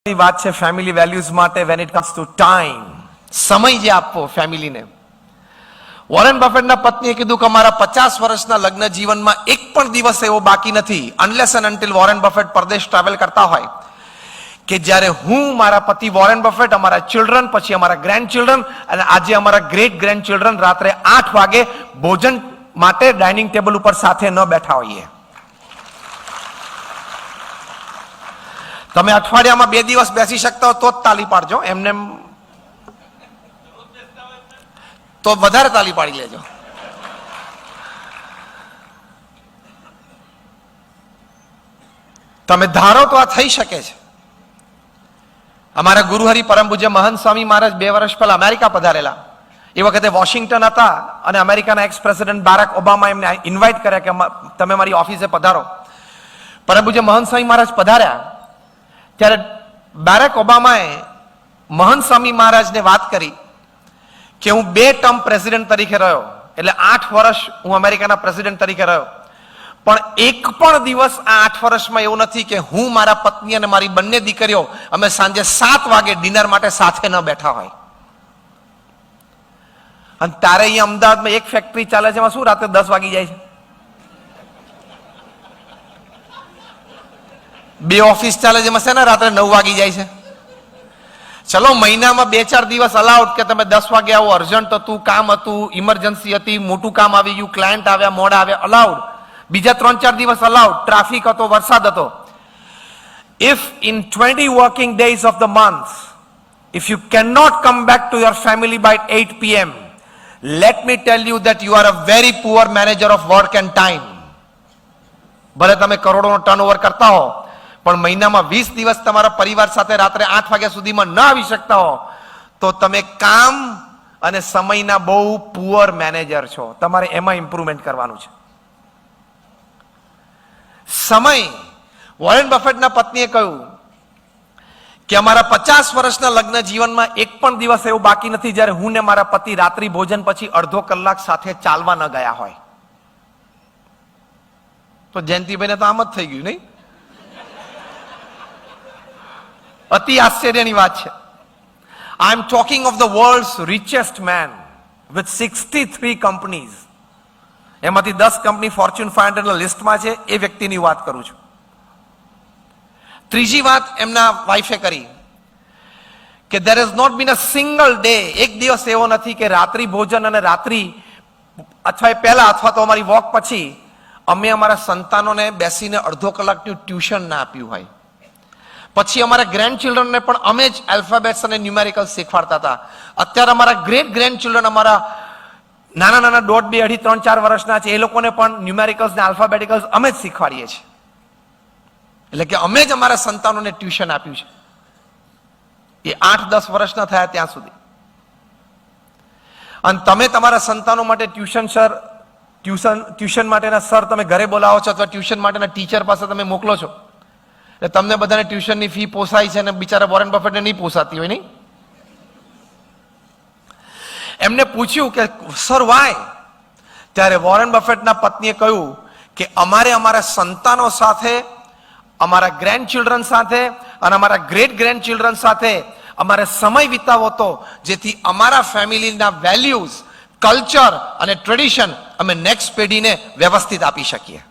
વાત છે family values માટે when it comes to time, સમય જે આપવો ફેમિલીને. વોરેન બફેટના પત્નીએ કીધું કે અમારા 50 વર્ષના લગ્ન જીવનમાં એક પણ દિવસ એવો બાકી નથી unless and until Warren Buffett પરદેશ ટ્રાવેલ કરતા હોય કે જ્યારે હું, મારા પતિ વોરેન બફેટ, અમારા ચિલ્ડ્રન, પછી અમારા ગ્રેન્ડ ચિલ્ડ્રન અને આજે અમારા ગ્રેટ ગ્રેન્ડ ચિલ્ડ્રન રાત્રે 8 વાગે ભોજન માટે ડાઇનિંગ ટેબલ ઉપર સાથે ન બેઠા હોઈએ. તમે અઠવાડિયામાં 2 દિવસ બેસી શકતા હો તો જ તાલી પાડજો, એમને તો વધારે તાલી પાડી લેજો. તમે ધારો તો આ થઈ શકે છે. અમારા ગુરુહરિ પરમ પૂજ્ય મહંત સ્વામી મહારાજ 2 વર્ષ પહેલા અમેરિકા પધારેલા. એ વખતે વોશિંગ્ટન હતા અને અમેરિકાના એક્સ પ્રેસિડેન્ટ બારાક ઓબામા એમને ઇન્વાઇટ કર્યા કે તમે મારી ઓફિસે પધારો. પરમ પૂજ્ય મહંત સ્વામી મહારાજ પધાર્યા ત્યારે બારાક ઓબામાએ મહંત સ્વામી મહારાજને વાત કરી કે હું 2 ટર્મ પ્રેસિડેન્ટ તરીકે રહ્યો, એટલે 8 વર્ષ હું અમેરિકાના પ્રેસિડેન્ટ તરીકે રહ્યો, પણ એક પણ દિવસ આ 8 વર્ષમાં એવું નથી કે હું, મારા પત્ની અને મારી બંને દીકરીઓ અમે સાંજે 7 વાગે ડિનર માટે સાથે ન બેઠા હોય. અને તારે અહીંયા અમદાવાદમાં એક ફેક્ટરી ચાલે છે, એમાં શું રાત્રે 10 વાગી જાય છે? 2 ઓફિસ ચાલે છે, એમાં છે ને રાત્રે 9 વાગી જાય છે. ચલો મહિનામાં 2-4 દિવસ અલાઉડ કે તમે 10 વાગે આવો, અર્જન્ટ હતું, કામ હતું, ઇમરજન્સી હતી, મોટું કામ આવી ગયું, ક્લાયન્ટ આવ્યા, મોડા આવ્યા, અલાઉડ. બીજા 3-4 દિવસ અલાઉડ, ટ્રાફિક હતો, વરસાદ હતો. If in 20 working days of the month if you cannot come back to your family by 8 p.m, let me tell you that you are a very poor manager of work and time. ભલે તમે કરોડોનો turnover કરતા હો, પણ મહિનામાં 20 દિવસ તમારા પરિવાર સાથે રાત્રે 8 વાગ્યા સુધીમાં ન આવી શકતા હો તો તમે કામ અને સમયના બહુ પુઅર મેનેજર છો. તમારે એમાં ઇમ્પ્રુવમેન્ટ કરવાનું છે. સમય, વોરેન બફેટના પત્નીએ કહ્યું કે અમારા 50 વર્ષના લગ્ન જીવનમાં એક પણ દિવસ એવું બાકી નથી જ્યારે હું ને મારા પતિ રાત્રિ ભોજન પછી અડધો કલાક સાથે ચાલવા ન ગયા હોય. તો જયંતિભાઈને તો આમ જ થઈ ગયું નહીં? અતિ આશ્ચર્યની વાત છે. I am talking of the world's richest man with 63 companies. એમાંથી 10 કંપની ફોર્ચ્યુન 500 ના લિસ્ટમાં છે. એ વ્યક્તિની વાત કરું છું. ત્રીજી વાત એમના વાઈફે કરી કે there has not been a single day, એક દિવસ એવો નથી કે રાત્રિ ભોજન અને રાત્રિ અથવા પહેલા અથવા તો અમારી વોક પછી અમે અમારા સંતાનોને બેસીને અડધો કલાકનું ટ્યુશન ના આપ્યું હોય. પછી અમારા ગ્રેન્ડ ચિલ્ડ્રનને પણ અમે જ આલ્ફાબેટ્સ અને ન્યુમેરિકલ્સ શીખવાડતા હતા. અત્યારે અમારા ગ્રેટ ગ્રેન્ડ ચિલ્ડ્રન, અમારા નાના નાના 1.5, 2, 3, 4 વર્ષના છે, એ લોકોને પણ ન્યુમેરિકલ્સ ને આલ્ફાબેટિકલ્સ અમે જ શીખવાડીએ છીએ. એટલે કે અમે જ અમારા સંતાનોને ટ્યુશન આપ્યું છે. એ 8-10 વર્ષના થયા ત્યાં સુધી. અને તમે તમારા સંતાનો માટે ટ્યુશન માટેના સર તમે ઘરે બોલાવો છો અથવા ટ્યુશન માટેના ટીચર પાસે તમે મોકલો છો. એટલે તમને બધાને ટ્યુશનની ફી પોસાય છે અને બિચારા વોરેન બફેટને નહીં પોસાતી હોય નહીં? એમને પૂછ્યું કે સર વાય? ત્યારે વોરેન બફેટના પત્નીએ કહ્યું કે અમારે અમારા સંતાનો સાથે, અમારા ગ્રેન્ડ ચિલ્ડ્રન સાથે અને અમારા ગ્રેટ ગ્રેન્ડ ચિલ્ડ્રન સાથે અમારે સમય વિતાવો તો જેથી અમારા ફેમિલીના વેલ્યુઝ, કલ્ચર અને ટ્રેડિશન અમે નેક્સ્ટ પેઢીને વ્યવસ્થિત આપી શકીએ.